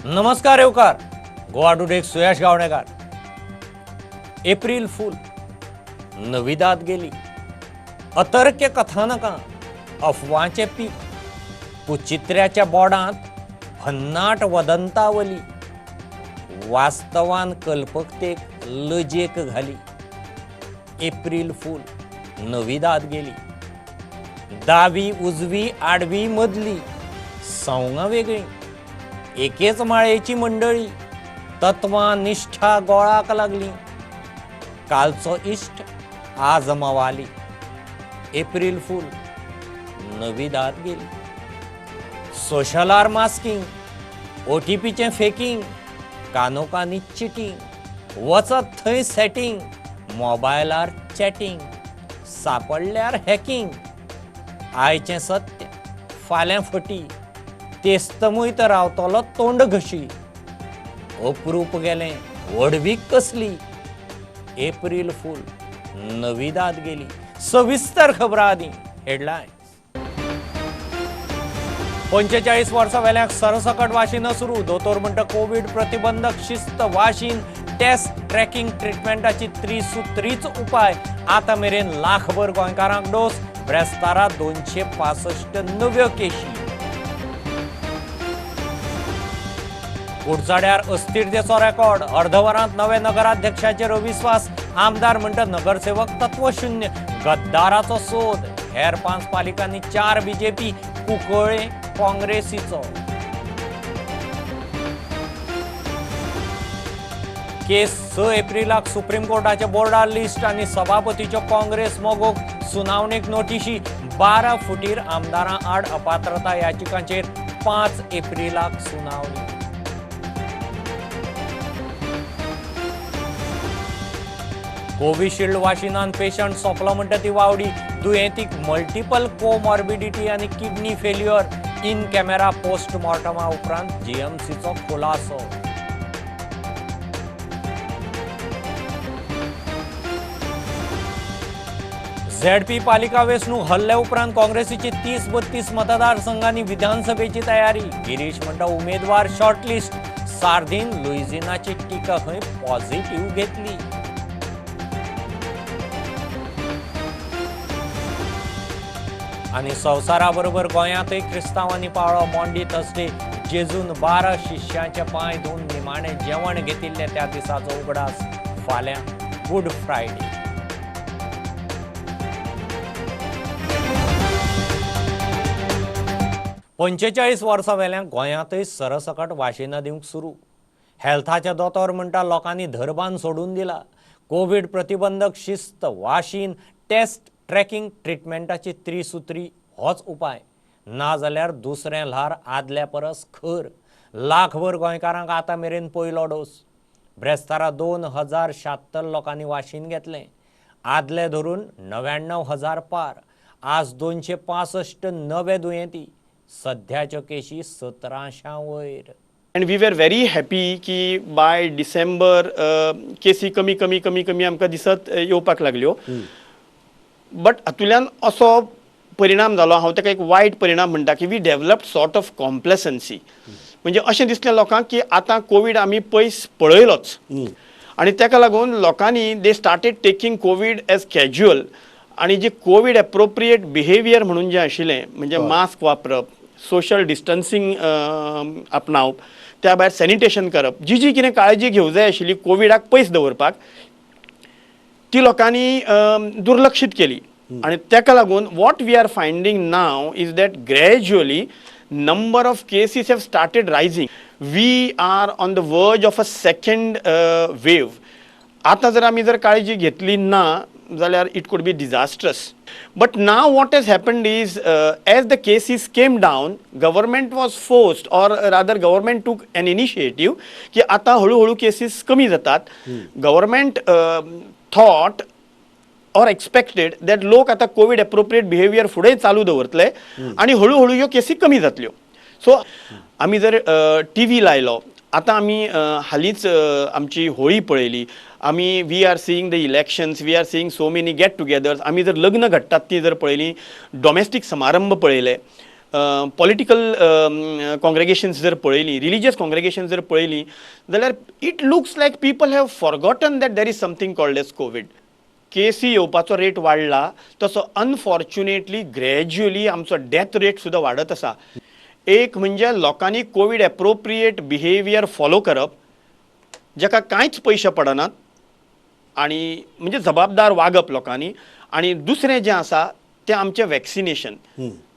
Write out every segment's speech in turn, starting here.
नमस्कार येवकार. गोवा टुडेक सुयश गावणेकार. एप्रिल फूल, नवी दात गेली. अतर्क्य कथानकां, अफवांचे पीक, कुचित्र्याच्या बोर्डांत भन्नाट वदंतावली, वास्तवान कल्पकतेक लजेक घाली. एप्रिल फूल, नवी दात गेली. दावी उजवी आडवी मदली संवगां वेगळी. एकेच माळेची मंडळी, तत्वां निष्ठा गोळाक लागली. कालचो इश्ट आज मवाली. एप्रिल फूल, नवी दात गेली. सोशलार मास्किंग, OTPचें फेकिंग, कानोकांनी चिटींग, वचत थंय सेटिंग, मोबायलार चॅटिंग, सापडल्यार हॅकिंग. आयचें सत्य, फाल्यां फटी, तेस्तमूय तर रावतलो तोंड घशी. अप्रूप गेलें, वडवीक कसली. एप्रिल फूल, नवी दात गेली. सविस्तर खबरां आदी हेडलायन्स. 45 वर्सां वेल्याक सरसकट वाशीन सुरू. दोतोर म्हणटा कोविड प्रतिबंधक शिस्त. वाशीन टेस्ट ट्रॅकिंग ट्रिटमेंटाची त्रिसूत्रीच उपाय. आतां मेरेन लाखभर गोंयकारांक डोस. ब्रेस्तारा 265 नव्यो केशी. कुडचड्यार अस्थिरतेचो रेकॉर्ड. अर्धवरांत नवे नगराध्यक्षाचेर अविस्वास. आमदार म्हणटा नगरसेवक तत्वशुन्य. गद्दाराचो सोद. हेर 5 पालिकांनी 4 BJP. कुंकळे काँग्रेसीचो. केस 6 एप्रिलाक सुप्रीम कोर्टाच्या बोर्डार लिस्ट आनी सभापतीच्यो काँग्रेस मोगोक सुनावणेक नोटीशी. 12 फुटीर आमदारां आड अपात्रता याचिकांचेर 5 एप्रिलाक सुनावणी. कोविशिल्ड वाशिनान पेशंट सोंपलो म्हणटा ती वावडी. दुयेंतीक मल्टिपल कोमॉर्बिडिटी आनी किडनी फेल्युअर. इन कॅमेरा पोस्टमॉर्टमा उपरांत GMCचो खुलासो. ZP पालिका वेंचणूक हल्ले उपरांत काँग्रेसीची 30-32 मतदारसंघांनी विधानसभेची तयारी. गिरीश म्हणटा उमेदवार शॉर्टलिस्ट. सार्दीन लुइजिनाची टिका खंय पॉझिटिव्ह घेतली. आनी संवसारा बरोबर गोंयांतय क्रिस्तांवांनी पाळ्ळो मोंडी थर्सडे. जेजून 12 शिश्यांचे पांय धुवन निमाणें जेवण घेतिल्ले त्या दिसाचो उगडास. फाल्यां गुड फ्रायडे. पंचेचाळीस वर्सां वेल्यान गोंयांतय सरसकट वाशिनां दिवंक सुरू. हेल्थाचे दोतोर म्हणटा लोकांनी धरबान सोडून दिला. कोविड प्रतिबंधक शिस्त. वाशीन टेस्ट ट्रॅकिंग ट्रिटमेंटाची त्रिसूत्री होच उपाय. ना जाल्यार दुसरें ल्हार आदल्या परस खर. लाखभर गोंयकारांक आतां मेरेन पयलो डोस. ब्रेस्तारा 2076 लोकांनी वाशीन घेतलें. आदले धरून 99,000 पार. आज 265 नवे दुयेंती. सध्याच्यो केशी 1700 वयर. And we were very happy की by December केसी कमी आमकां दिसत येवपाक लागल्यो. बट हातूंतल्यान असो परिणाम जालो, हांव ताका एक वायट परिणाम म्हणटा की वी डेवलप्ड सॉर्ट ऑफ कॉम्प्लेसन्सी. म्हणजे अशें दिसलें लोकांक की आतां कोविड आमी पयस पळयलोच. आनी ताका लागून लोकांनी they started taking covid as casual. आनी जे कोविड एप्रोप्रिएट बिहेवियर म्हणून जें आशिल्लें, म्हणजे मास्क वापरप, सोशल डिस्टन्सिंग आपणावप, त्या भायर सॅनिटेशन करप, जी कितें काळजी घेवंक जाय आशिल्ली कोविडाक पयस दवरपाक, ती लोकांनी दुर्लक्षीत केली. आनी ताका लागून what we are finding now is that gradually number of cases have started rising. We are on the verge of a second wave. आतां जर आमी काळजी घेतली ना जाल्यार it could be disastrous. But now what has happened is as the cases came down, government was forced, or rather government took an initiative की आता हळूहळू केसेस कमी जातात. Government thought or expected that लोक आता कोविड एप्रोप्रिएट बिहेवियर फुडें चालू दवरतले आनी हळूहळू ह्यो केसी कमी जातल्यो. सो आमी जर TV लायलो, आतां आमी हालींच आमची होळी पळयली. आमी we are seeing the elections, we are seeing so many get togethers. आमी जर लग्न घडटात ती जर पळयली, डॉमेस्टीक समारंभ पळयले, पॉलिटिकल कॉंग्रेगेशन्स जर पळयलीं, रिलिजियस कॉंग्रेगेशन्स जर पळयलीं जाल्यार it looks like people have forgotten that there is something called as covid. केसी येवपाचो रेट वाडला तसो अनफॉर्च्युनेटली ग्रॅज्युअली आमचो डेथ रेट सुद्दां वाडत आसा. एक म्हणजे लोकांनी कोवीड एप्रोप्रिएट बिहेवियर फॉलो करप, जाका कांयच पयशे पडनात, आणि म्हणजे जबाबदार वागप लोकांनी. आणि दुसरें जें आसा तें आमचें वॅक्सिनेशन,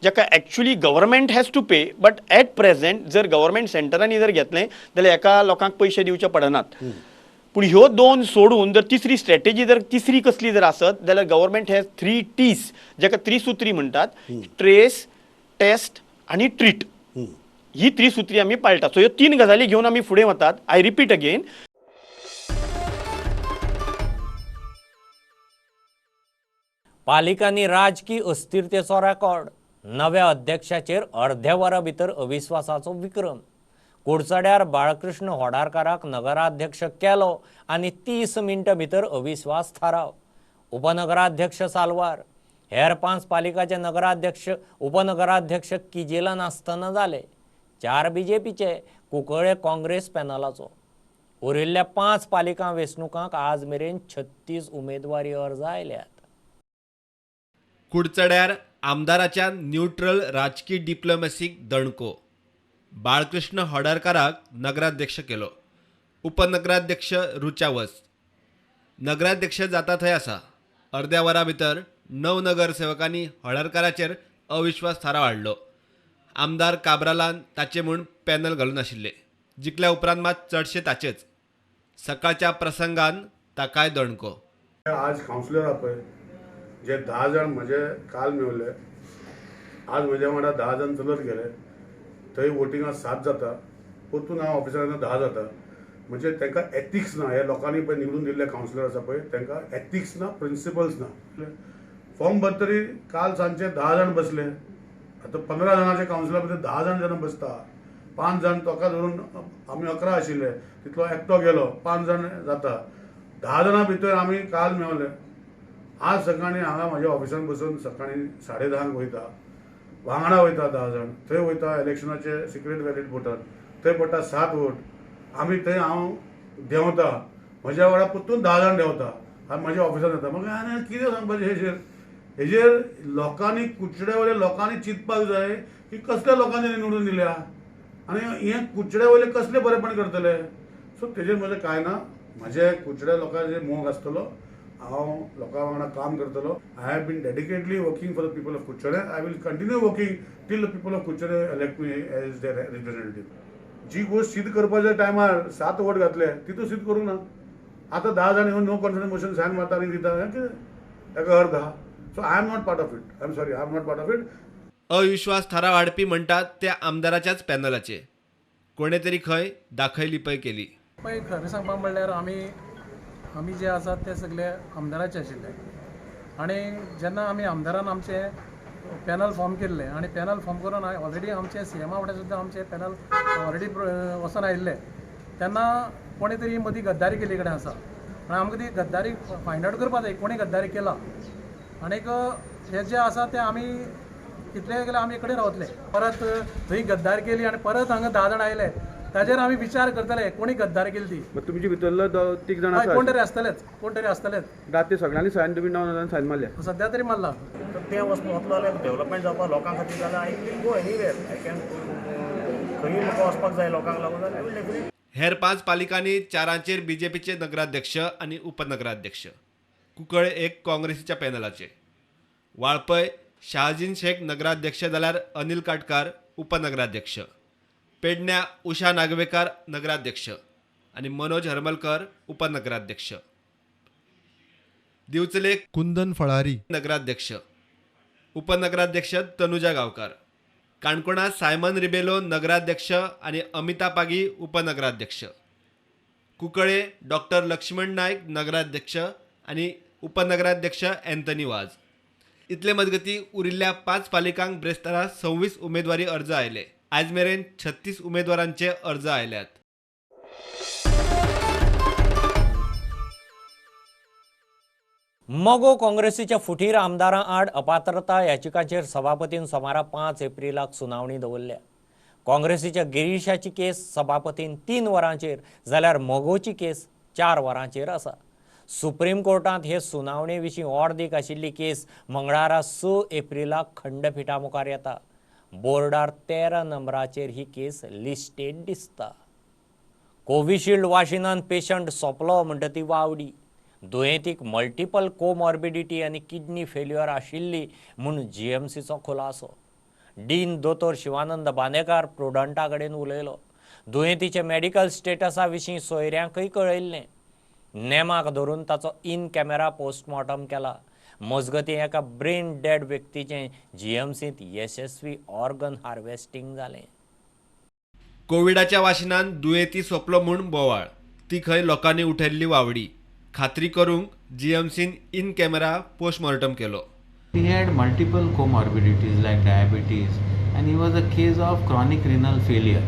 जाका actually government has to pay, but at present जर गव्हर्मेंट सेंटरांनी जर घेतलें जाल्यार एका लोकांक पयशे दिवचे पडनात. पूण ह्यो दोन सोडून जर तिसरी स्ट्रॅटेजी जर तिसरी कसली जर आसत जाल्यार गव्हर्मेंट हॅज 3 Ts, जाका त्रिसूत्री म्हणटात, ट्रेस, टेस्ट आनी ट्रीट. ही त्रिसूत्री आमी पाळटात. सो ह्यो 3 गजाली घेवन आमी फुडें वतात. आय रिपीट अगेन, पालिकांनी राजकीय अस्थिरतेचो रेकॉर्ड. नव्या अध्यक्षाचेर अर्ध्या वरा भितर अविस्वासाचो विक्रम. कुडचड्यार बाळकृष्ण होडारकाराक नगराध्यक्ष केलो आनी 30 मिनटां भितर अविस्वास थाराव. उपनगराध्यक्ष साल्वार. हेर 5 पालिकाचे नगराध्यक्ष उपनगराध्यक्ष किजेला नासतना जाले. 4 बीजेपीचे, कुंकळे काँग्रेस पॅनलाचो. उरिल्ल्या 5 पालिका वेंचणुकांक आज मेरेन 36 उमेदवारी अर्ज आयल्यात. कुडचड्यार आमदाराच्या न्यूट्रल राजकीय डिप्लोमॅसीक दणको. बाळकृष्ण होडारकाराक नगराध्यक्ष केलो. उपनगराध्यक्ष रुचावस. नगराध्यक्ष जाता थंय आसा. अर्द्या वरा भितर 9 नगरसेवकांनी होडारकाराचेर अविश्वास थाराव हाडलो. आमदार काब्रालान ताचे म्हूण पॅनल घालून आशिल्ले. जिखल्या उपरांत मात चडशे ताचेच. सकाळच्या प्रसंगान ताकाय दणको. आज कावन्सिलर पळय जे 10 जाण म्हजे काल मेवले, आज म्हज्या वांगडा 10 जाण चलत गेले. थंय वोटिंगां 7 जाता, परतून हांव ऑफिसरांना 10 जाता. म्हणजे तांकां एथिक्स ना. हे लोकांनी पळय निवडून दिल्ले कावन्सिलर आसा पळय तांकां एथिक्स ना, प्रिंसिपल्स ना. फॉर्म भरतरी काल सांजचे 10 जाण बसले. आतां 15 जाणांचे कावन्सिलर भितर 10 जाण बसता. 5 जाण तोका धरून आमी 11 आशिल्ले, तितलो एकटो गेलो, 5 जाण जाता. 10 जाणां भितर आमी काल मेवले. आज सकाळीं हांगा म्हाज्या ऑफिसान बसून सकाळीं 10:30 वयता, वांगडा वयता 10 जाण. थंय वयता इलेक्शनाचे सिक्रेट बॅलेट वोटार, थंय पडटा 7 वोट. आमी थंय हांव देंवता, म्हज्या वांगडा परतून 10 जाण देंवता आनी म्हाज्या ऑफिसान येता. म्हाका आनी कितें सांगपाचें हेजेर लोकांनी, कुडचड्या वयल्या लोकांनी चिंतपाक जाय की कसल्या लोकांनी निवडून दिल्या आनी हे कुडचड्या वयले कसले बरेपण करतले. सो तेजेर म्हजें कांय ना. म्हाजें कुडचड्या लोकांचेर मोग आसतलो. हांव लोकां वांगडा काम करतलो. I have been dedicatedly working for the people of Kudchade. I will continue working till the people of Kudchade elect me as their representative. जी गोष्ट सिद्ध करपाच्या टायमार 7 वोट घातले ती तूं सिद्ध करूंक ना. आतां 10 जाण येवन नो कॉन्फिडन्स मोशन सायन मारता आनी दिता, हें कितें? ताका अर्थ आहा. So I am not part of it. I am sorry, I am not part of it. अविश्वास थाराव हाडपी म्हणटात त्या आमदाराच्याच पॅनलाचे. कोणे तरी खंय दाखय लिपय केली. पळय, खरें सांगपाक म्हणल्यार आमी जे आसात ते सगळे आमदाराचे आशिल्ले. आनी जेन्ना आमी आमदारान आमचे पॅनल फॉर्म केल्ले आनी पॅनल फॉर्म करून ऑलरेडी आमचे सीएमा फुडें सुद्दां आमचे पॅनल ऑलरेडी वचून आयिल्ले, तेन्ना कोणे तरी मदीं गद्दारी केल्ली कडेन आसा. आनी आमकां ती गद्दारी फायंड आवट करपा जाय कोणी गद्दारी केला. आनीक हे जे आसा ते आमी कितले गेले आमी कडेन रावतले. परत थंय गद्दारी केली आनी परत हांगा 10 जाण आयले, ताजेर आमी विचार करतले कोणी गद्दारी केली ती. तुमचे भितरलो 3 जाण आसा, कोण तरी आसतलेच. राती सगळ्यांनी सायन तुमी 9 जाणांनी सायन मारल्या. सद्या तरी मारला. तें वचून वतलो जाल्यार डेव्हलपमेंट जावपा लोकां खातीर जाल्यार I will go anywhere. I can खंयी म्हाका वचपाक जाय लोकांक लागून जाल्यार आय वील डेफिनेटली. हेर 5 पालिकांनी 4 बीजेपीचे नगराध्यक्ष आणि उपनगराध्यक्ष. कुंकळे एक काँग्रेसीच्या पॅनलाचे. वाळपय शहाजीन शेख नगराध्यक्ष जाल्यार अनिल काटकार उपनगराध्यक्ष. पेडण्या उषा नागवेकार नगराध्यक्ष आणि मनोज हरमलकर उपनगराध्यक्ष. दिवचले कुंदन फळारी नगराध्यक्ष. उपनगराध्यक्ष तनुजा गावकार. काणकोणा सायमन रिबेलो नगराध्यक्ष आणि अमिता पागी उपनगराध्यक्ष. कुंकळे डॉक्टर लक्ष्मण नायक नगराध्यक्ष आणि उपनगराध्यक्ष एंथनी वाज. इतले मजगती उरिल्ल्या 5 पालिकांक ब्रेस्तारा 26 उमेदवारी अर्ज आयले. आज मेरेन 36 उमेदवारांचे अर्ज आयल्यात. मगो काँग्रेसीच्या फुटीर आमदारां आड अपात्रता याचिकाचेर सभापतीन सोमारा 5 एप्रिलाक सुनावणी दवरल्या. काँग्रेसीच्या गिरीशाची केस सभापतीन 3 वरांचेर जाल्यार मगोची केस 4 वरांचेर आसा. सुप्रीम कोर्टांत हे सुनावणे विशीं ऑर्दीक आशिल्ली केस मंगळारा 6 एप्रिलाक खंडपिठा मुखार येता. बोर्डार 13 नंबराचेर ही केस लिस्टेड दिसता. कोविशिल्ड वाशिनान पेशंट सोंपलो म्हणटा ती वावडी. दुयेंतीक मल्टिपल कोमॉर्बिडिटी आनी किडनी फेल्युअर आशिल्ली म्हूण जीएमसीचो खुलासो. डीन दोतोर शिवानंद बांदेकार प्रुडंटा कडेन उलयलो. दुयेंतीचे मेडिकल स्टेटसा विशीं सोयऱ्यांकय कळयल्लें. नेमाक धरून ताचो इन कॅमेरा पोस्टमॉर्टम केला. मजगतीं एका ब्रेन डेड व्यक्तीचें जीएमसींत यशस्वी ऑर्गन हार्वेस्टिंग जालें. कोविडाच्या वाशिनान दुयेंती सोंपलो म्हूण बोवाळ, ती खंय लोकांनी उठयल्ली वावडी. खात्री करूंक जीएमसीन इन कॅमेरा पोस्टमॉर्टम केलो. He had multiple comorbidities like diabetes, and he was a case of chronic renal failure.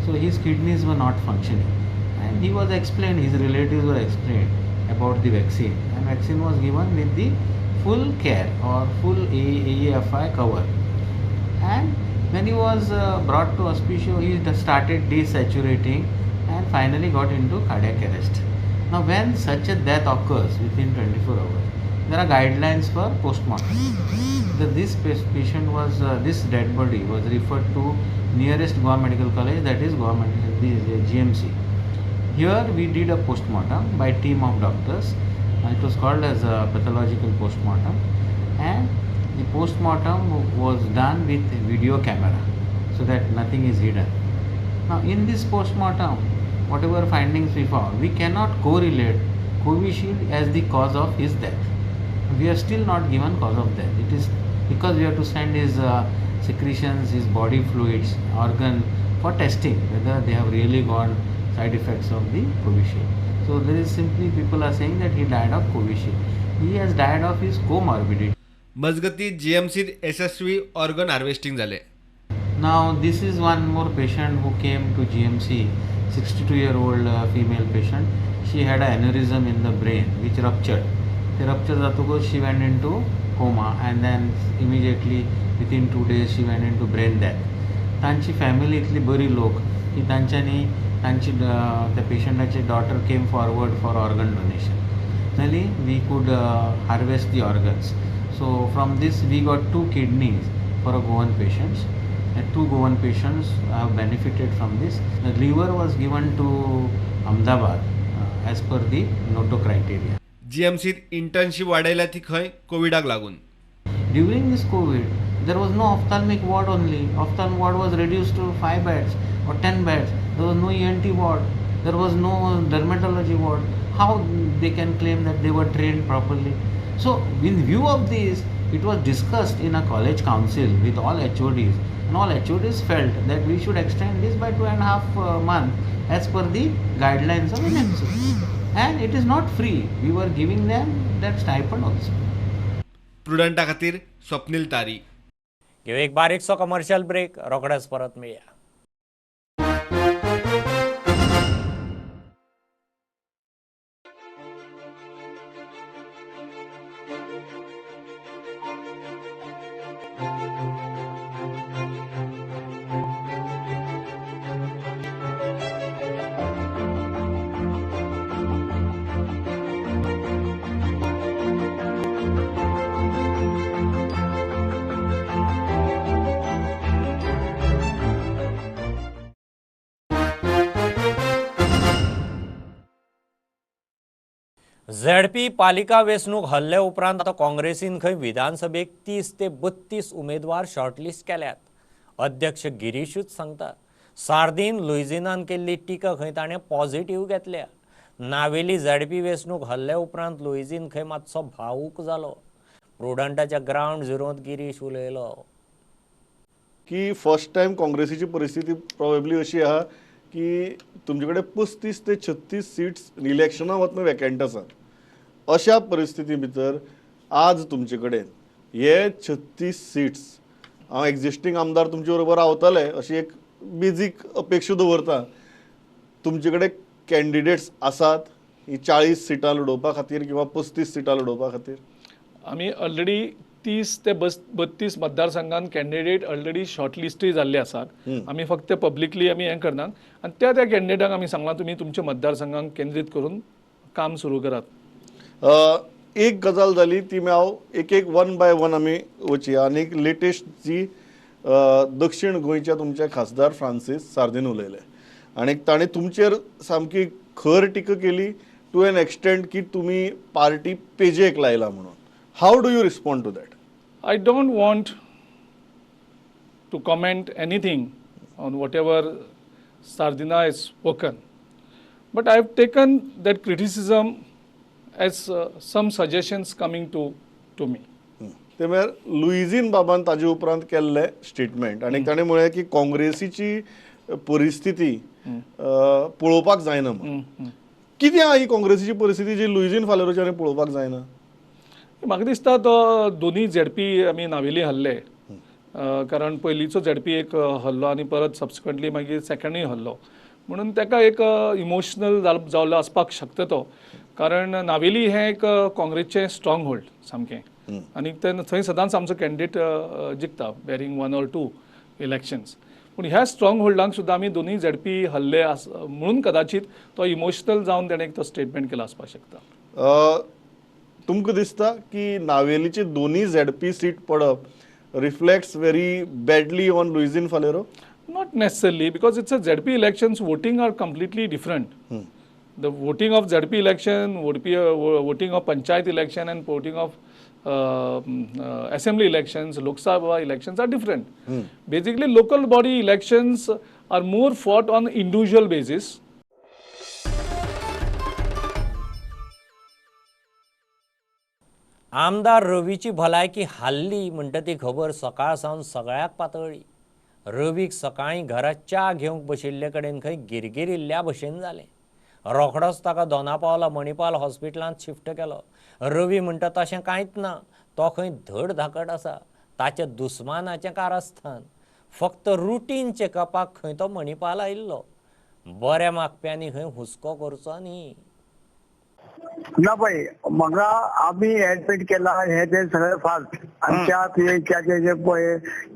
So his kidneys were not functioning, and he was explained, his relatives were explained about the vaccine, and vaccine was given with the full care or full AEFI cover. And when he was brought to hospital, he started desaturating and finally got into cardiac arrest. Now, when such a death occurs within 24 hours, there are guidelines for postmortem. This patient was, this dead body was referred to nearest Goa Medical College, that is the GMC. Here we did a postmortem by team of doctors. It was called as a pathological postmortem, and the postmortem was done with video camera so that nothing is hidden. Now, in this postmortem, whatever findings we found, we cannot correlate Covishield as the cause of his death. We are still not given cause of death. It is because we have to send his secretions, his body fluids, organ for testing whether they have really gone side effects of the Covishield. So there is simply people are saying that he died of Covishield. He has died of his comorbidity. मजगती जीएमसीत यशस्वी organ harvesting जाले. Now this is one more patient who came to GMC, 62-year-old female patient. She had an aneurysm in the brain which ruptured. The rupture जातकूच she went into coma, and then immediately within 2 days she went into brain death. तांची family इतली बरी लोक की तांच्यांनी तांची त्या पेशंटाची daughter came forward for organ donation. Finally we could harvest the organs. So from this we got 2 kidneys for a Goan patients. And 2 Goan patients have benefited from this. The liver was given to Ahmedabad as per the NOTO criteria. जीएमसीत internship वाडयल्या ती खंय कोविडाक लागून. During this COVID, there was no ophthalmic ward only. Ophthalmic ward was reduced to 5 beds or 10 beds. There was no ENT ward. There was no dermatology ward. How they can claim that they were trained properly? So, in view of this, it was discussed in a college council with all HODs, and all HODs felt that we should extend this by 2.5 months as per the guidelines of NMC. And it is not free. We were giving them that stipend also. प्रुडंटा खातीर स्वप्नील तारी. घेऊ एक बारीकसो commercial break, रोखडेच परत मेळया. ZP पालिका वेंचणूक हल्ले उपरांत आतां काँग्रेसीन खंय विधानसभेक 30 ते 32 उमेदवार शॉर्टलिस्ट केल्यात. अध्यक्ष गिरीशूच सांगता. सार्दीन लुइजिनान केल्ली टिका खंय ताणें पॉझिटिव्ह घेतल्या. नावेली झेडपी वेंचणूक हल्ले उपरांत लुइजीन खंय मातसो भावूक जालो. प्रुडंटाच्या ग्रावंड झिरोंत गिरीश उलयलो की फर्स्ट टायम काँग्रेसीची परिस्थिती प्रॉबेबली अशी आहा की तुमचे कडेन 35 ते 36 सीट्स इलेक्शना वतना वेकंट आसात. अशा परिस्थिती भितर आज तुमचे कडेन हे 36 सीट्स हांव एक्झिस्टींग आमदार तुमचे बरोबर रावतले अशी एक बेजीक अपेक्षा दवरता. तुमचे कडेन कॅन्डिडेट्स आसात, ही 40 सिटां लडोवपा खातीर किंवा 35 सिटां लडोवपा खातीर? आमी ऑलरेडी 30 ते 32 मतदारसंघात कॅन्डिडेट ऑलरेडी शॉर्टलिस्टूय जाल्ले आसात. आमी फक्त पब्लिकली आमी हें करनात आनी त्या कॅन्डिडेटाक आमी सांगलां तुमी तुमच्या मतदारसंघाक केंद्रीत करून काम सुरू करात. एक गजाल जाली ती हांव एक वन बाय वन आमी वचया. आनी लेटेस्ट जी दक्षिण गोंयच्या तुमचे खासदार फ्रांसीस सार्दिन उलयले आनी ताणें तुमचेर सामकी खर टिका केली टू एन एक्सटेंट की तुमी पार्टी पेजेक लायला म्हणून. How do you respond to that? I don't want to comment anything on whatever Sardina has spoken, but I have taken that criticism as some suggestions coming to me. ते म्हळ्यार लुइजीन बाबान ताजे उपरांत केल्ले स्टेटमेंट आनी ताणें म्हळें की काँग्रेसीची परिस्थिती पळोवपाक जायना म्हणून. कितें आहा ही काँग्रेसीची परिस्थिती जी लुइजीन फालेरोच्यानी पळोवपाक जायना? म्हाका दिसता तो दोनी झेडपी आमी नावेली हल्ले, कारण पयलींचो झेडपी एक हल्लो आनी परत सबसिक्वंटली मागीर सेकंडूय हल्लो, म्हणून ताका एक इमोशनल जाल्लो आसपाक शकता तो. कारण नावेली हें एक काँग्रेसचें स्ट्रॉंग होल्ड सामकें आनी थंय सदांच आमचो कॅन्डिडेट जिखता बॅरींग 1 or 2 इलेक्शन्स. पूण ह्या स्ट्रॉंग होल्डांक सुद्दां आमी दोनी झेडपी हल्ले म्हणून कदाचित तो इमोशनल जावन ताणें तो स्टेटमेंट केलो आसपाक शकता. तुमकां दिसता की नावेलीची दोनी झेडपी सीट पडप reflects very badly on Luizinho Faleiro? Not necessarily, because it's a ZP elections, voting are completely different. The voting of ZP election would be voting of panchayat election and voting of assembly elections, Lok Sabha elections are different. Basically, local body elections are more fought on individual basis. आमदार रवीची भलायकी हाल्ली म्हणटा ती खबर सकाळ सावन सगळ्याक पातळ्ळी. रवीक सकाळीं घरात च्या घेवंक बशिल्ले कडेन खंय गिरगिरिल्ल्या भशेन जालें. रोखडोच ताका दोनापावला मणिपाल हॉस्पिटलांत शिफ्ट केलो. रवी म्हणटा तशें कांयच ना, तो खंय धड धाकट आसा. ताच्या दुस्मानाचें कारस्थान. फक्त रुटीन चॅकअपाक खंय तो मणिपाल आयिल्लो. बऱ्या मागप्यांनी खंय हुस्को करचो न्ही. ना पळय, म्हाका आमी एडमीट केला हे ते सगळे फास्ट. आमच्या पीएचचे जे पळय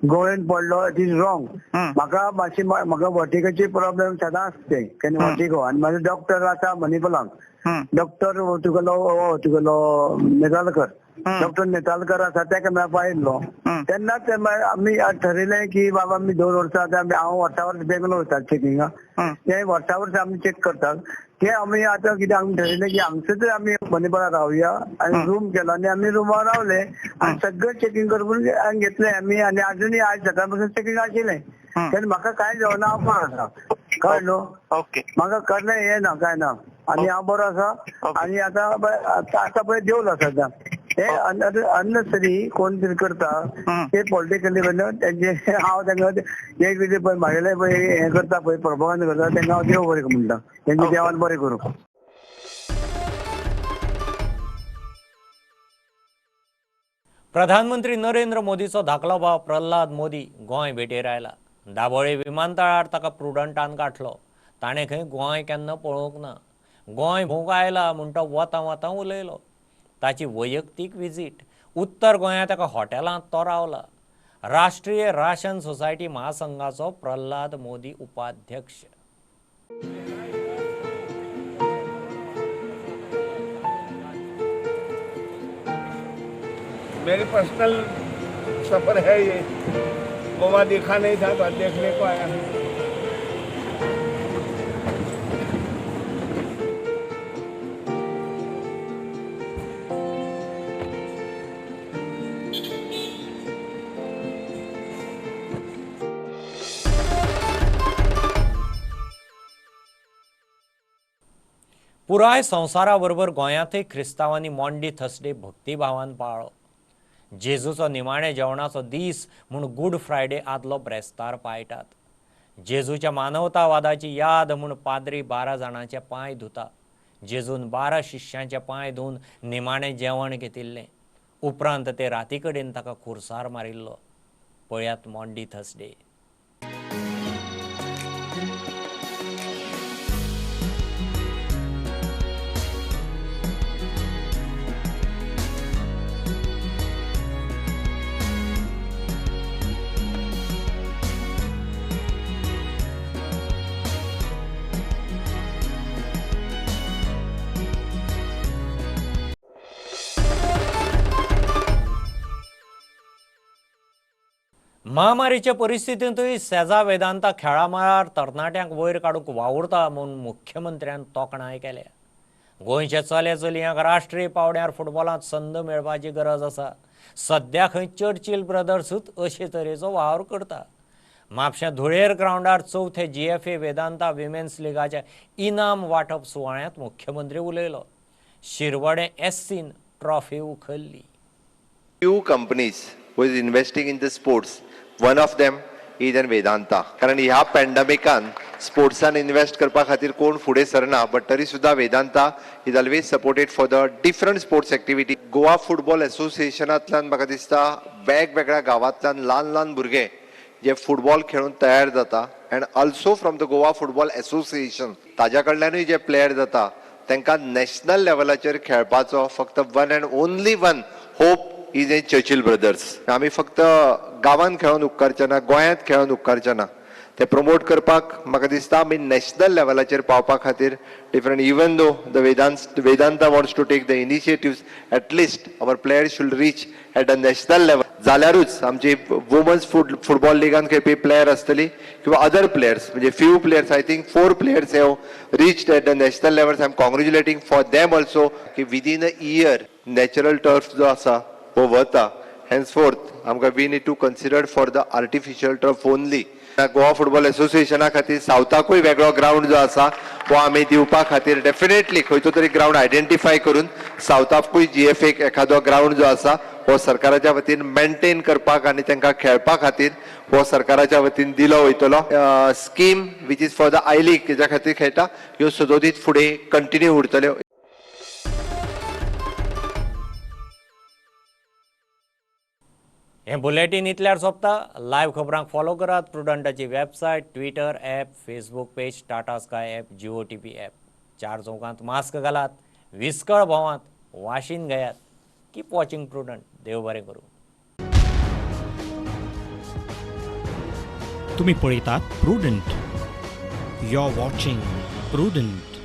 गोळेन पडलो इट इज रॉंग. म्हाका वर्टिगोचे प्रॉब्लेम सदां आसते केन्ना वर्टिगो आनी म्हाजो डॉक्टर आसा मणिपालांक. डॉक्टर तुगेलो नेतालकर, डॉक्टर नेतालकर आसा तेका मेळपा आयिल्लो. तेन्नाच आमी ठरयलें की बाबा आमी 2 वर्सां हांव वर्सा वर्स बेंगलोर वयता चेकिंगाक. ते वर्सा वर्स आमी चेक करतात. ते आमी आतां कितें आमी ठरयलें की हांगसर आमी मणिपाला रावया आनी रूम केलो आनी आमी रूमार रावले आनी सगळें चेकिंग करून घेतलें आमी. आनी आजुनूय आज सकाळ पासून चेकिंग आशिल्लें. तेन्ना म्हाका कांय जावना, हांव बरो आसा. कळ्ळें न्हू? म्हाका कसलें हें ना, कांय ना. आनी हांव बरो आसा. आनी आतां पळय देवलो सद्दां. हे अननेसरी कोण तरी करता ते पॉलिटिकली तेंचे हांव तांकां एक कितें पळय म्हागेलें पळय हें करता पळय प्रोपगंडा करता तांकां हांव देव बरें म्हणटा. तेंचे देवान बरें करूं. प्रधानमंत्री नरेंद्र मोदीचो धाकलो भाव प्रल्हाद मोदी गोंय भेटेर आयला. दाबोळे विमानतळार ताका प्रुडंटान गाठलो. ताणें खंय गोंय केन्ना पळोवंक ना. गोंय भोवंक आयला म्हूण तो वतां उलयलो. ताची वैयक्तीक विजीट. उत्तर गोंयांत एका हॉटेलांत तो रावला. राष्ट्रीय राशन सोसायटी महासंघाचो प्रल्हाद मोदी उपाध्यक्ष. मेरी पर्सनल सफर है ये. गोवा देखा नहीं था तो देखने को आया. पुराय संवसाराबरोबर गोंयांतय क्रिस्तांवांनी मॉन्डी थर्सडे भक्तिभावान पाळ्ळो. जेजूचो निमाणे जेवणाचो दीस म्हूण गूड फ्रायडे आदलो ब्रेस्तार पाळटात. जेजूच्या मानवतावादाची याद म्हूण पाद्री 12 जाणांचे पांय धुता. जेजून 12 शिश्यांचे पांय धुवन निमाणें जेवण घेतिल्लें. उपरांत ते राती कडेन ताका खुरसार मारिल्लो. पळयात मॉन्डी थर्सडे. महामारीच्या परिस्थितीतूय सेजा वेदांता खेळा मळार तरणाट्यांक वयर काडूंक वावुरता म्हणून मुख्यमंत्र्यान तोखणाय केल्या. गोंयच्या चले चलयांक राष्ट्रीय पावड्यार फुटबॉलांत संद मेळपाची गरज आसा. सध्या खंय चर्चिल ब्रदर्सूच अशे तरेचो वावर करता. म्हापश्या धुळेर ग्राउंडार चवथे GFA वेदांता विमेन्स लिगाच्या इनाम वांटप सुवाळ्यांत मुख्यमंत्री उलयलो. Shirwade SCन trophy उखल्ली. Few companies who is investing in the sports, one of them is an Vedanta. कारण ह्या पॅन्डेमिकान स्पोर्ट्सान इन्वेस्ट करपा खातीर कोण फुडें सरना, बट तरी सुद्धा Vedanta is always supported for the different sports activity. Goa football असोसिएशनांतल्यान म्हाका दिसता वेगवेगळ्या गांवांतल्यान ल्हान ल्हान भुरगे जे फुटबॉल खेळून तयार जाता and also from the Goa football association ताज्या कडल्यानूय जे प्लेयर जाता तांकां नॅशनल लेवलाचेर खेळपाचो फक्त one and only one hope is a Churchill brothers. आमी फक्त गांवांत खेळून उपकारचे ना, गोंयांत खेळून उपकारचे ना, ते प्रमोट करपाक म्हाका दिसता आमी नॅशनल लेवलाचेर पावपा खातीर different even though the Vedanta wants to take the initiatives at least our players should reach at a national level. जाल्यारूच आमची वुमन्स फुटबॉल लिगान खेळपी प्लेयर आसतली किंवा अदर प्लेयर्स म्हणजे few players I think 4 players have reached at the national level. I am congratulating for them also की within a year natural turf जो आसा हो वता. henceforth आमकां we need to consider for the artificial turf only. Goa football असोसिएशना खातीर सावथाकूय वेगळो ग्राउंड जो आसा हो आमी दिवपा खातीर डेफिनेटली खंयचो तरी ग्राउंड आयडेंटिफाय करून सावथाकूय GFA एखादो ग्राउंड जो आसा हो सरकाराच्या वतीन मेंटेन करपाक आनी तांकां खेळपा खातीर हो सरकाराच्या वतीन दिलो वयतलो. Scheme which is for the I league हेच्या खातीर खेळटा ह्यो सदोदीत फुडें कंटिन्यू उरतल्यो. हें बुलेटीन इतल्यार सोंपता. लायव्ह खबरांक फॉलो करात प्रुडंटाची website, Twitter app, Facebook page, Tata Sky app, Jio TV app. 4 चौकांत मास्क घालात, विस्कळ भोंवात, वाशीन घेयात. Keep watching prudent. देव बरें करूं. तुम्ही पळयतात Prudent. You are watching prudent.